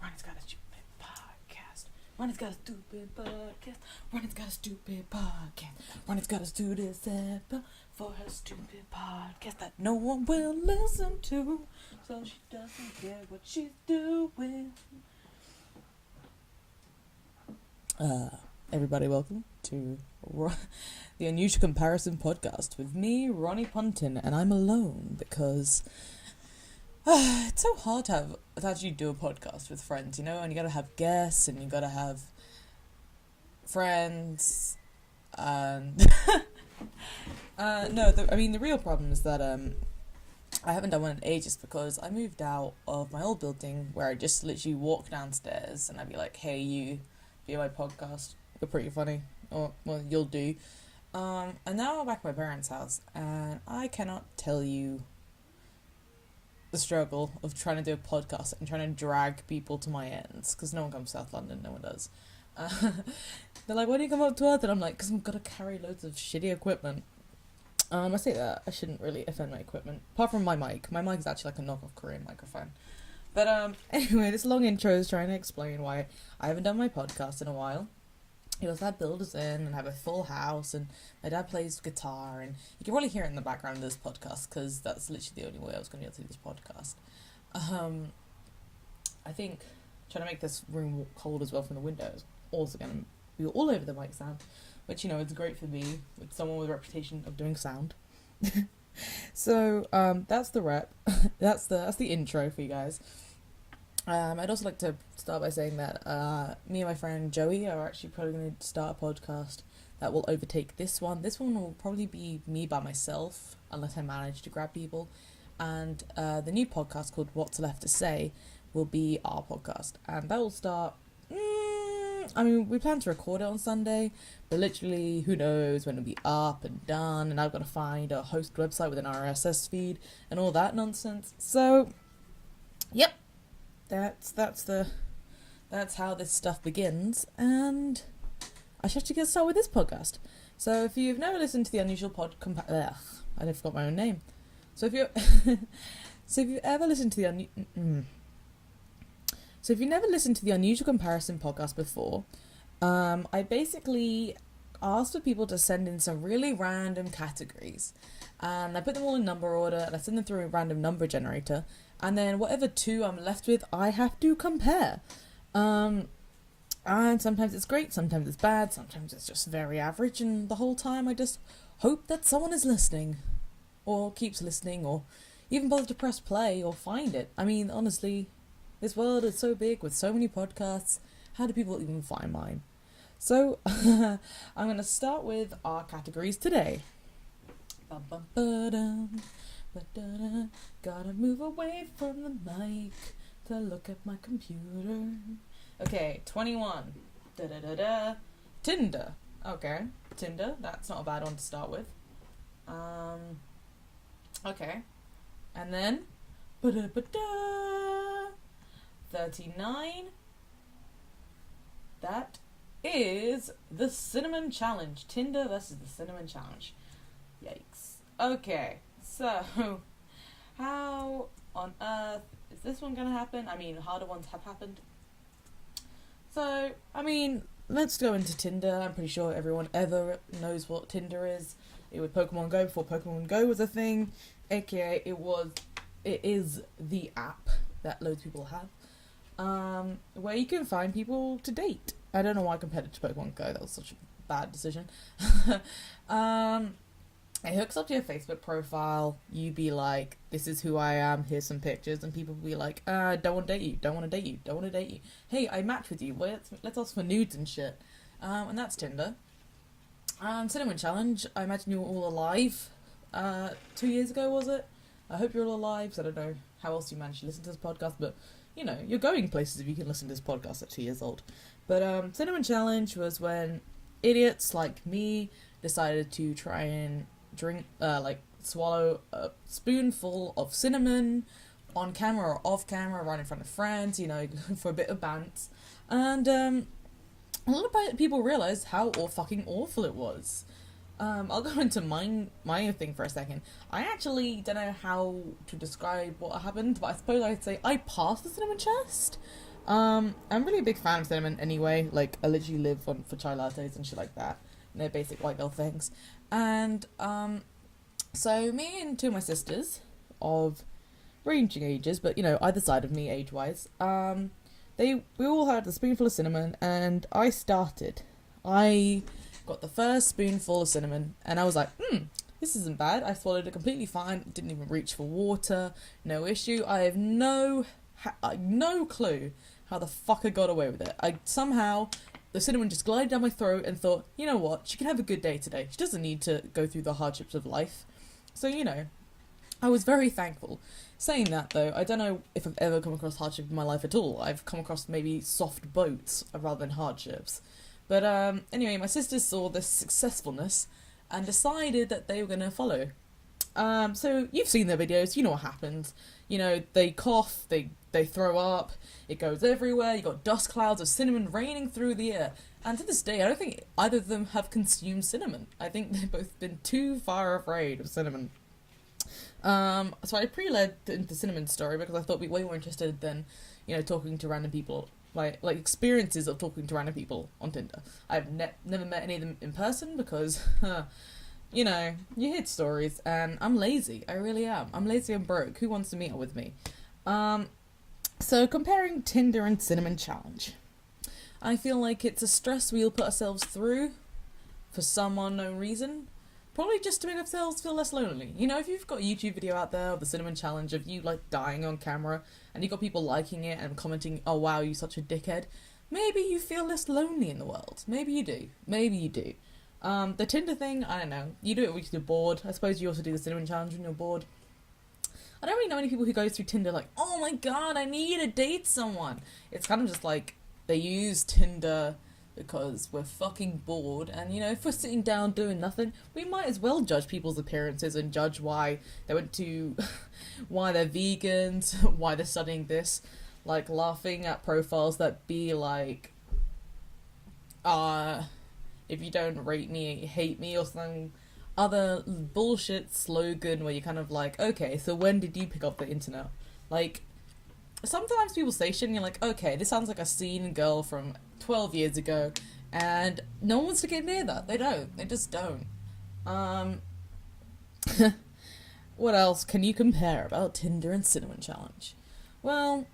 Ronnie's got a stupid podcast. Ronnie's got a stupid podcast. Ronnie's got a stupid podcast. Ronnie's got a stupid setup for her stupid podcast that no one will listen to, so she doesn't care what she's doing. Everybody, welcome to the Unusual Comparison podcast with me, Ronnie Pontin, and I'm alone because it's so hard to actually do a podcast with friends, you know, and you gotta have guests and you gotta have friends, and the real problem is that I haven't done one in ages because I moved out of my old building where I just literally walk downstairs and I'd be like, hey, you do my podcast, you're pretty funny, or well, you'll do. And now I'm back at my parents' house and I cannot tell you the struggle of trying to do a podcast and trying to drag people to my ends, because no one comes to South London, no one does. They're like, why do you come up to Earth? And I'm like, because I've got to carry loads of shitty equipment. I say that, I shouldn't really offend my equipment, apart from my mic. My mic is actually like a knockoff Korean microphone. But anyway, this long intro is trying to explain why I haven't done my podcast in a while. It was had builders in and have a full house, and my dad plays guitar, and you can probably hear it in the background of this podcast because that's literally the only way I was going to be able to do this podcast. I think trying to make this room cold as well from the window is also going to be all over the mic sound, which, you know, it's great for me with someone with a reputation of doing sound. So that's the rep. that's the intro for you guys. I'd also like to start by saying that me and my friend Joey are actually probably going to start a podcast that will overtake this one. This one will probably be me by myself, unless I manage to grab people. And the new podcast called What's Left to Say will be our podcast. And that will start... we plan to record it on Sunday, but literally, who knows when it'll be up and done, and I've got to find a host website with an RSS feed and all that nonsense. So, yep. That's how this stuff begins, and I should actually get started with this podcast. So if you've never listened to the Unusual I forgot my own name. So if you've never listened to the Unusual Comparison podcast before, I basically asked for people to send in some really random categories, and I put them all in number order, and I send them through a random number generator. And then whatever two I'm left with, I have to compare. And sometimes it's great, sometimes it's bad, sometimes it's just very average, and the whole time I just hope that someone is listening, or keeps listening, or even bothers to press play or find it. I mean, honestly, this world is so big with so many podcasts, how do people even find mine? So, I'm going to start with our categories today. Gotta move away from the mic to look at my computer. Okay, 21. Tinder. Okay, Tinder. That's not a bad one to start with. Okay. And then 39. That is the Cinnamon Challenge. Tinder versus the Cinnamon Challenge. Yikes. Okay. So, how on earth is this one going to happen? I mean, harder ones have happened. So, let's go into Tinder. I'm pretty sure everyone ever knows what Tinder is. It was Pokemon Go before Pokemon Go was a thing. AKA, it is the app that loads of people have. Where you can find people to date. I don't know why I compared it to Pokemon Go. That was such a bad decision. It hooks up to your Facebook profile. You be like, this is who I am, here's some pictures, and people will be like, don't want to date you, don't want to date you, don't want to date you. Hey, I matched with you, let's ask for nudes and shit. And that's Tinder. Cinnamon Challenge, I imagine you were all alive 2 years ago, was it? I hope you're all alive, so I don't know how else you managed to listen to this podcast, but, you know, you're going places if you can listen to this podcast at 2 years old. But Cinnamon Challenge was when idiots like me decided to try and swallow a spoonful of cinnamon on camera or off camera, right in front of friends, you know, for a bit of bants. And a lot of people realised how fucking awful it was. I'll go into my own thing for a second. I actually don't know how to describe what happened, but I suppose I'd say I passed the cinnamon chest. I'm really a big fan of cinnamon anyway. Like, I literally live for chai lattes and shit like that. You know, basic white girl things. And, so me and two of my sisters of ranging ages, but, you know, either side of me age-wise, we all had a spoonful of cinnamon, and I started. I got the first spoonful of cinnamon, and I was like, this isn't bad. I swallowed it completely fine. Didn't even reach for water. No issue. I have no clue how the fuck I got away with it. Somehow, the cinnamon just glided down my throat and thought, you know what? She can have a good day today. She doesn't need to go through the hardships of life. So, you know, I was very thankful. Saying that, though, I don't know if I've ever come across hardship in my life at all. I've come across maybe soft boats rather than hardships. But anyway, my sisters saw this successfulness and decided that they were going to follow. So you've seen their videos, you know what happens. You know, they cough, they throw up, it goes everywhere, you got dust clouds of cinnamon raining through the air. And to this day, I don't think either of them have consumed cinnamon. I think they've both been too far afraid of cinnamon. So I pre-led into cinnamon story because I thought we'd be way more interested than, you know, talking to random people. Like experiences of talking to random people on Tinder. I've never met any of them in person because, you know, you hear stories, and I'm lazy. I really am. I'm lazy and broke. Who wants to meet up with me? So comparing Tinder and Cinnamon Challenge. I feel like it's a stress we'll put ourselves through for some unknown reason. Probably just to make ourselves feel less lonely. You know, if you've got a YouTube video out there of the Cinnamon Challenge of you, like, dying on camera, and you've got people liking it and commenting, oh wow, you're such a dickhead, maybe you feel less lonely in the world. Maybe you do. Maybe you do. The Tinder thing, I don't know. You do it when you're bored. I suppose you also do the Cinnamon Challenge when you're bored. I don't really know any people who go through Tinder like, oh my god, I need to date someone. It's kind of just like, they use Tinder because we're fucking bored, and, you know, if we're sitting down doing nothing, we might as well judge people's appearances and judge why they went to, why they're vegans, why they're studying this, like, laughing at profiles that be like, if you don't rate me, hate me, or some other bullshit slogan where you're kind of like, okay, so when did you pick up the internet? Like, sometimes people say shit and you're like, okay, this sounds like a scene girl from 12 years ago, and no one wants to get near that. They don't. They just don't. What else can you compare about Tinder and Cinnamon Challenge? Well,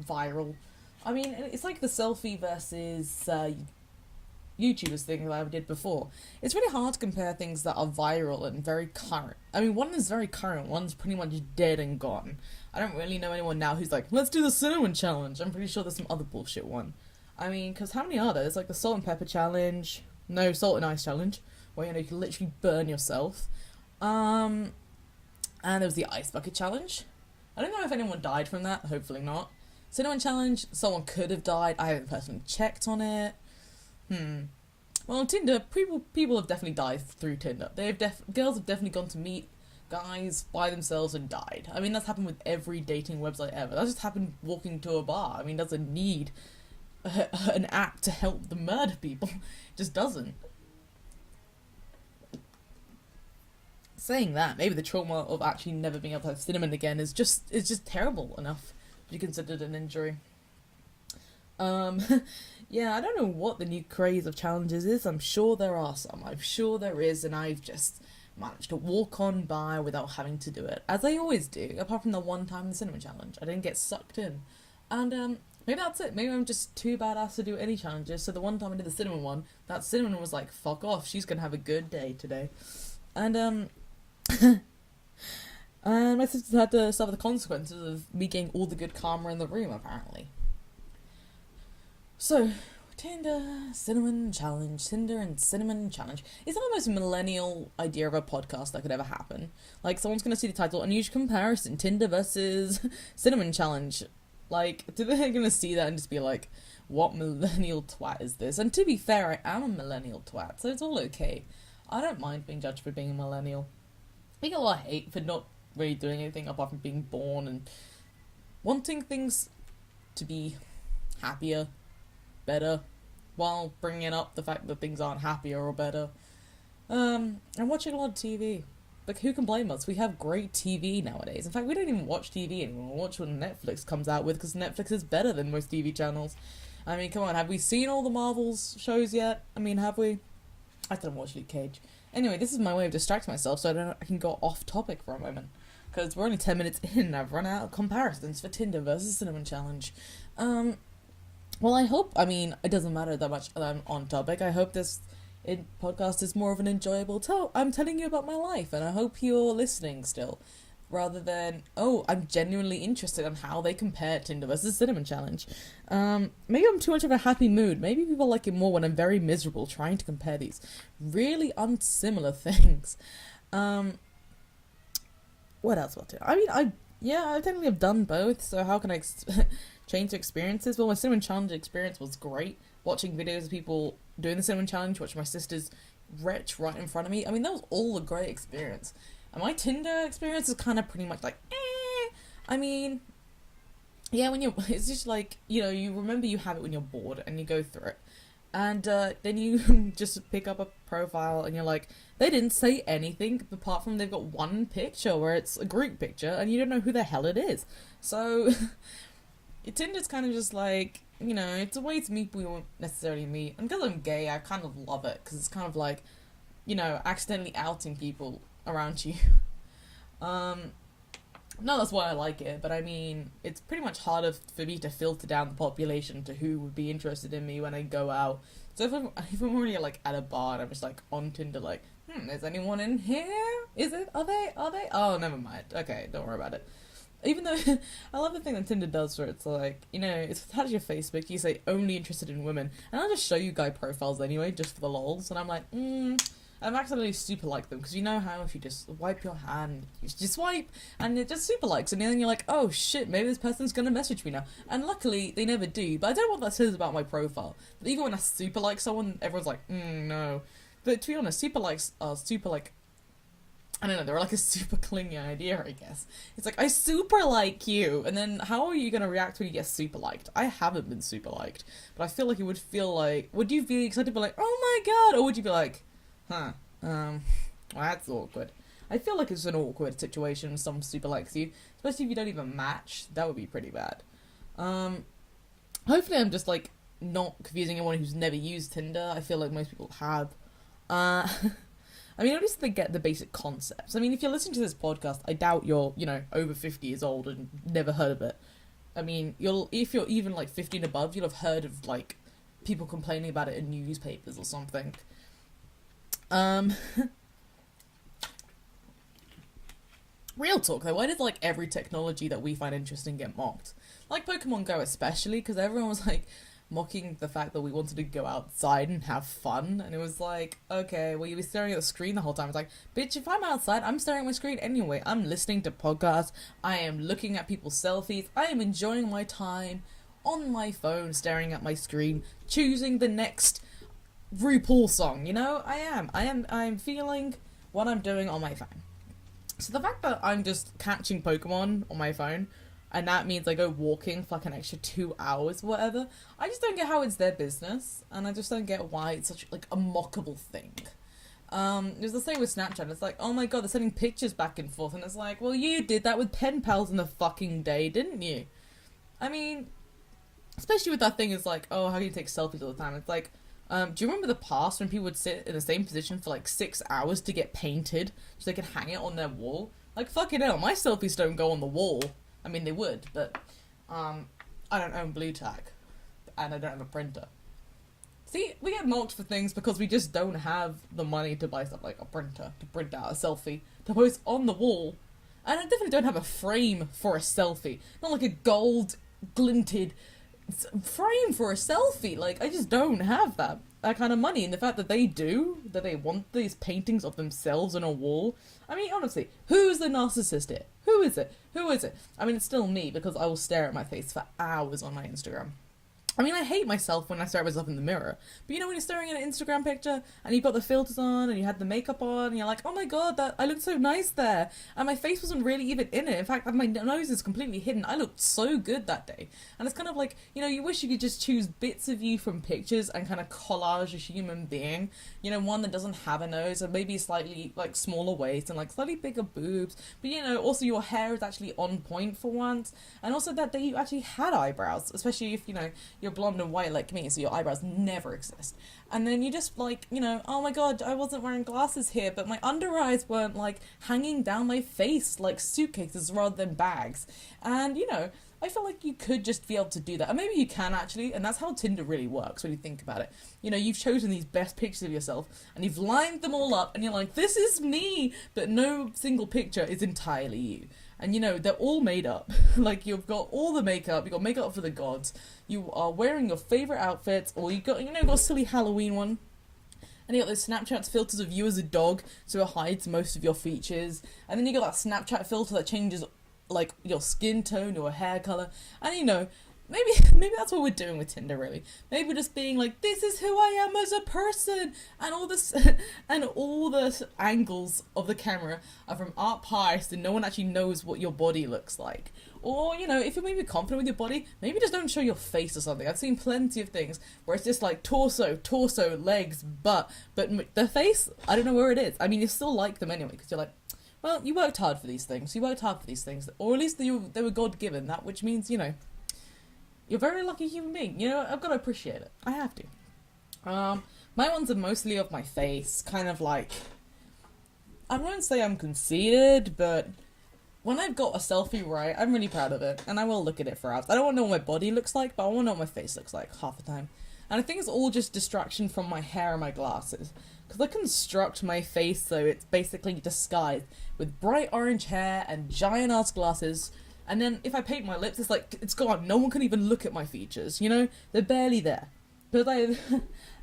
viral. I mean, it's like the selfie versus YouTubers thing that I did before. It's really hard to compare things that are viral and very current. I mean, one is very current, one's pretty much dead and gone. I don't really know anyone now who's like, let's do the Cinnamon Challenge. I'm pretty sure there's some other bullshit one. I mean, because how many are there? There's like the Salt and Pepper Challenge. No, Salt and Ice Challenge, where, you know, you can literally burn yourself. And there was the Ice Bucket Challenge. I don't know if anyone died from that. Hopefully not. Cinnamon Challenge, someone could have died. I haven't personally checked on it. Well, on Tinder, people have definitely died through Tinder. Girls have definitely gone to meet guys by themselves and died. I mean, that's happened with every dating website ever. That just happened walking to a bar. I mean, doesn't need an app to help them murder people. It just doesn't. Saying that, maybe the trauma of actually never being able to have cinnamon again is just terrible enough to be considered an injury. Yeah, I don't know what the new craze of challenges is. I'm sure there are some. I'm sure there is, and I've just managed to walk on by without having to do it, as I always do, apart from the one time the Cinnamon Challenge. I didn't get sucked in. And, maybe that's it. Maybe I'm just too badass to do any challenges, so the one time I did the cinnamon one, that cinnamon was like, fuck off, she's gonna have a good day today. And, and my sisters had to suffer the consequences of me getting all the good karma in the room, apparently. So, Tinder and Cinnamon Challenge. It's the most millennial idea of a podcast that could ever happen. Like, someone's gonna see the title, unusual comparison, Tinder versus Cinnamon Challenge. Like, they're gonna see that and just be like, what millennial twat is this? And to be fair, I am a millennial twat, so it's all okay. I don't mind being judged for being a millennial. I get a lot of hate for not really doing anything apart from being born and wanting things to be happier, better, while bringing up the fact that things aren't happier or better. I'm watching a lot of TV. Like, who can blame us? We have great TV nowadays. In fact, we don't even watch TV anymore. We watch what Netflix comes out with, because Netflix is better than most TV channels. I mean, come on, have we seen all the Marvels shows yet? I mean, have we? I didn't watch Luke Cage. Anyway, this is my way of distracting myself so I can go off topic for a moment. Because we're only 10 minutes in and I've run out of comparisons for Tinder versus Cinnamon Challenge. Well, I hope, I mean, it doesn't matter that much that I'm on topic. I hope this podcast is more of an enjoyable I'm telling you about my life, and I hope you're listening still. Rather than, oh, I'm genuinely interested in how they compare Tinder versus Cinnamon Challenge. Maybe I'm too much of a happy mood. Maybe people like it more when I'm very miserable trying to compare these really unsimilar things. What else? I mean, I technically have done both, so how can I change the experiences? Well, my Cinnamon Challenge experience was great. Watching videos of people doing the Cinnamon Challenge, watching my sisters retch right in front of me. I mean, that was all a great experience. And my Tinder experience is kind of pretty much like, I mean, yeah, it's just like, you know, you remember you have it when you're bored and you go through it. And then you just pick up a profile and you're like, they didn't say anything apart from they've got one picture where it's a group picture and you don't know who the hell it is. So Tinder's kind of just like, you know, it's a way to meet people you won't necessarily meet. And because I'm gay, I kind of love it, because it's kind of like, you know, accidentally outing people around you. No, that's why I like it, but I mean, it's pretty much harder for me to filter down the population to who would be interested in me when I go out. So if I'm already like at a bar and I'm just like on Tinder, like, is anyone in here? Is it? Are they? Oh, never mind. Okay, don't worry about it. Even though I love the thing that Tinder does where it's like, you know, it's attached to your Facebook, you say only interested in women, and I'll just show you guy profiles anyway, just for the lols, and I'm like, I've accidentally super liked them, because you know how if you just wipe your hand, you just swipe, and it just super likes, and then you're like, oh shit, maybe this person's gonna message me now. And luckily, they never do, but I don't know what that says about my profile. But even when I super like someone, everyone's like, no. But to be honest, super likes are super like, I don't know, they're like a super clingy idea, I guess. It's like, I super like you, and then how are you gonna react when you get super liked? I haven't been super liked, but I feel like it would feel like, would you be excited to be like, oh my god, or would you be like, well, that's awkward. I feel like it's an awkward situation when someone super likes you, especially if you don't even match. That would be pretty bad. Hopefully I'm just, like, not confusing anyone who's never used Tinder. I feel like most people have. I mean, at least they get the basic concepts. I mean, if you're listening to this podcast, I doubt you're, you know, over 50 years old and never heard of it. I mean, if you're even, like, 50 and above, you'll have heard of, like, people complaining about it in newspapers or something. Real talk though, why did like every technology that we find interesting get mocked? Like Pokemon Go especially, because everyone was like mocking the fact that we wanted to go outside and have fun, and it was like, okay, well you'll be staring at the screen the whole time. It's like, bitch, if I'm outside, I'm staring at my screen anyway. I'm listening to podcasts, I am looking at people's selfies, I am enjoying my time on my phone, staring at my screen, choosing the next RuPaul song, you know? I'm feeling what I'm doing on my phone. So the fact that I'm just catching Pokemon on my phone, and that means I go walking for like an extra 2 hours or whatever, I just don't get how it's their business, and I just don't get why it's such like a mockable thing. It's the same with Snapchat. It's like, oh my god, they're sending pictures back and forth, and it's like, well, you did that with pen pals in the fucking day, didn't you? I mean, especially with that thing, it's like, oh, how do you take selfies all the time? It's like, do you remember the past when people would sit in the same position for like 6 hours to get painted so they could hang it on their wall? Like, fucking hell, my selfies don't go on the wall. I mean, they would, but I don't own blue tack, and I don't have a printer. See, we get mocked for things because we just don't have the money to buy stuff like a printer to print out a selfie to post on the wall. And I definitely don't have a frame for a selfie. Not like a gold glinted frame for a selfie. Like, I just don't have that kind of money, and the fact that they do, that they want these paintings of themselves on a wall. I mean, honestly, who's the narcissist here? Who is it? I mean, it's still me, because I will stare at my face for hours on my Instagram. I mean, I hate myself when I stare at myself in the mirror. But you know, when you're staring at an Instagram picture and you've got the filters on and you had the makeup on and you're like, oh my god, that I looked so nice there. And my face wasn't really even in it. In fact, my nose is completely hidden. I looked so good that day. And it's kind of like, you know, you wish you could just choose bits of you from pictures and kind of collage a human being. You know, one that doesn't have a nose and maybe slightly like smaller waist and like slightly bigger boobs. But you know, also your hair is actually on point for once. And also that day you actually had eyebrows, especially if, you know, you're blonde and white like me, so your eyebrows never exist. And then you just like, you know, oh my god, I wasn't wearing glasses here, but my under eyes weren't like hanging down my face like suitcases rather than bags. And, you know, I feel like you could just be able to do that. And maybe you can actually, and that's how Tinder really works when you think about it. You know, you've chosen these best pictures of yourself, and you've lined them all up, and you're like, this is me! But no single picture is entirely you. And you know, they're all made up. Like, you've got all the makeup, you've got makeup for the gods, you are wearing your favourite outfits, or you got, you know, got a silly Halloween one. And you got those Snapchat filters of you as a dog, so it hides most of your features. And then you got that Snapchat filter that changes, like, your skin tone, your hair colour. And you know, maybe that's what we're doing with Tinder, really. Maybe we're just being like, this is who I am as a person, and all this, and all the angles of the camera are from up high, so no one actually knows what your body looks like. Or, you know, if you're maybe confident with your body, maybe just don't show your face or something. I've seen plenty of things where it's just like torso, legs, butt, but the face, I don't know where it is. I mean, you still like them anyway, because you're like, well, you worked hard for these things, or at least they were God-given, that, which means, you know, you're a very lucky human being. You know, I've got to appreciate it. I have to. My ones are mostly of my face, kind of like, I won't say I'm conceited, but when I've got a selfie right, I'm really proud of it, and I will look at it for hours. I don't want to know what my body looks like, but I want to know what my face looks like half the time. And I think it's all just distraction from my hair and my glasses, because I construct my face so it's basically disguised with bright orange hair and giant-ass glasses. And then if I paint my lips, it's like, it's gone. No one can even look at my features, you know? They're barely there. Because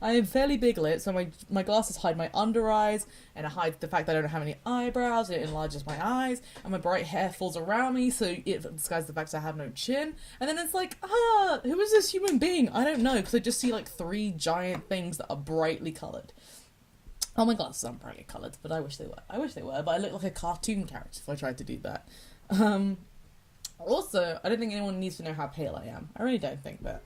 I have fairly big lips, so my glasses hide my under eyes, and it hides the fact that I don't have any eyebrows, it enlarges my eyes, and my bright hair falls around me, so it disguises the fact that I have no chin. And then it's like, who is this human being? I don't know, because I just see like 3 giant things that are brightly coloured. Oh, my glasses aren't brightly coloured, but I wish they were, but I look like a cartoon character if I tried to do that. Also, I don't think anyone needs to know how pale I am. I really don't think that.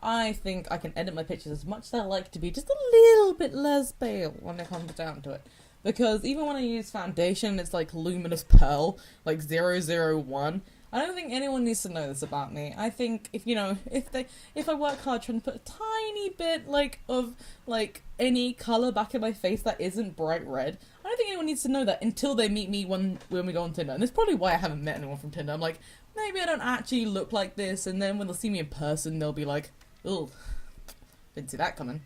I think I can edit my pictures as much as I like to be just a little bit less pale when it comes down to it. Because even when I use foundation, it's like luminous pearl, like 001. I don't think anyone needs to know this about me. I think if I work hard trying to put a tiny bit of any colour back in my face that isn't bright red, I don't think anyone needs to know that until they meet me when we go on Tinder. And that's probably why I haven't met anyone from Tinder. I'm like, maybe I don't actually look like this, and then when they'll see me in person, they'll be like, ugh, didn't see that coming.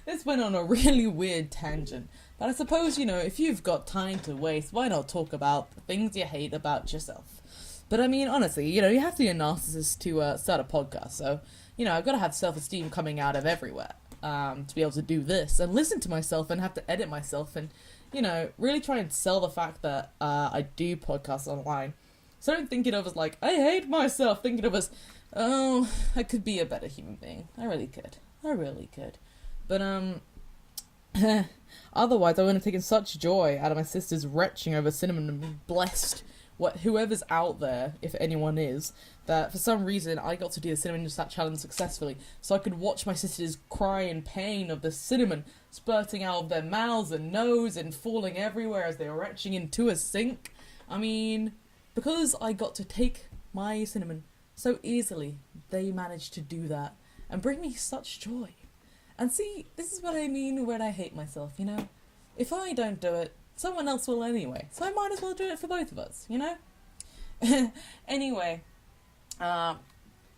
This went on a really weird tangent. But I suppose, you know, if you've got time to waste, why not talk about the things you hate about yourself? But I mean, honestly, you know, you have to be a narcissist to start a podcast. So, you know, I've got to have self-esteem coming out of everywhere to be able to do this and listen to myself and have to edit myself and, you know, really try and sell the fact that I do podcasts online. So don't think of it as like, I hate myself. Think of it as, oh, I could be a better human being. I really could. But, otherwise, I would have taken such joy out of my sisters retching over cinnamon and been blessed whoever's out there, if anyone is, that for some reason I got to do the cinnamon challenge successfully, so I could watch my sisters cry in pain of the cinnamon spurting out of their mouths and nose and falling everywhere as they were retching into a sink. I mean, because I got to take my cinnamon so easily, they managed to do that and bring me such joy. And see, this is what I mean when I hate myself, you know? If I don't do it, someone else will anyway. So I might as well do it for both of us, you know? Anyway, I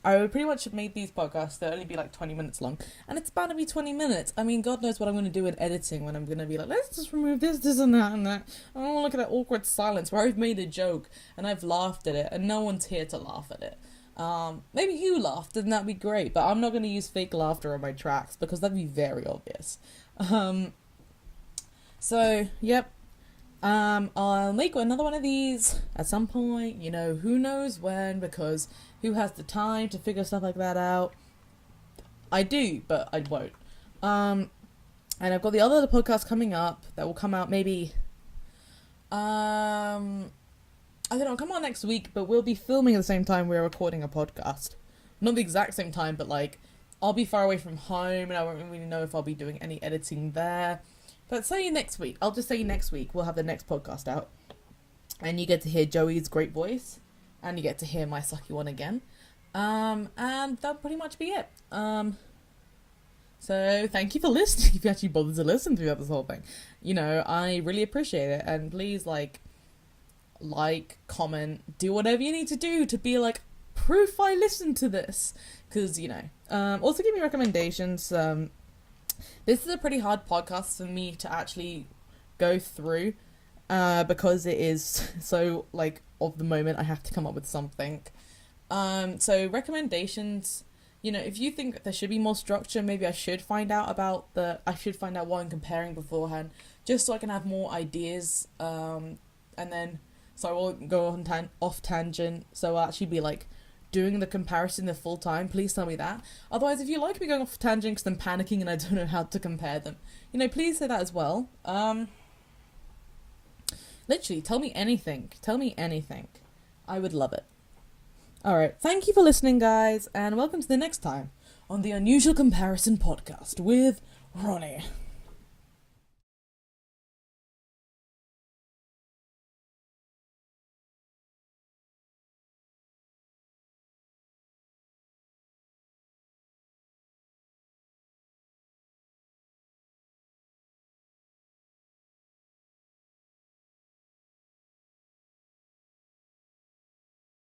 would pretty much have made these podcasts, they'll only be like 20 minutes long. And it's bound to be 20 minutes. I mean, God knows what I'm going to do in editing when I'm going to be like, let's just remove this and that and that. Oh, look at that awkward silence where I've made a joke and I've laughed at it and no one's here to laugh at it. Maybe you laughed and that'd be great, but I'm not going to use fake laughter on my tracks because that'd be very obvious. So, yep. I'll make another one of these at some point, you know, who knows when, because who has the time to figure stuff like that out? I do, but I won't. And I've got the other podcast coming up that will come out maybe, I don't know, come out next week, but we'll be filming at the same time we're recording a podcast. Not the exact same time, but like, I'll be far away from home and I won't really know if I'll be doing any editing there. But say next week, I'll just say next week, we'll have the next podcast out. And you get to hear Joey's great voice, and you get to hear my sucky one again. And that'll pretty much be it. So thank you for listening, if you actually bothered to listen throughout this whole thing. You know, I really appreciate it, and please, like, comment, do whatever you need to do to be, like, proof I listened to this. Because, you know, also give me recommendations. This is a pretty hard podcast for me to actually go through, because it is so, like, of the moment I have to come up with something. So recommendations, you know, if you think there should be more structure, maybe I should find out what I'm comparing beforehand, just so I can have more ideas, and then, so I won't go on off tangent, so I'll actually be, like, doing the comparison the full time. Please tell me that. Otherwise, if you like me going off tangent because I'm panicking and I don't know how to compare them, you know, please say that as well. Literally, tell me anything. I would love it. Alright, thank you for listening, guys, and welcome to the next time on the Unusual Comparison Podcast with Ronnie.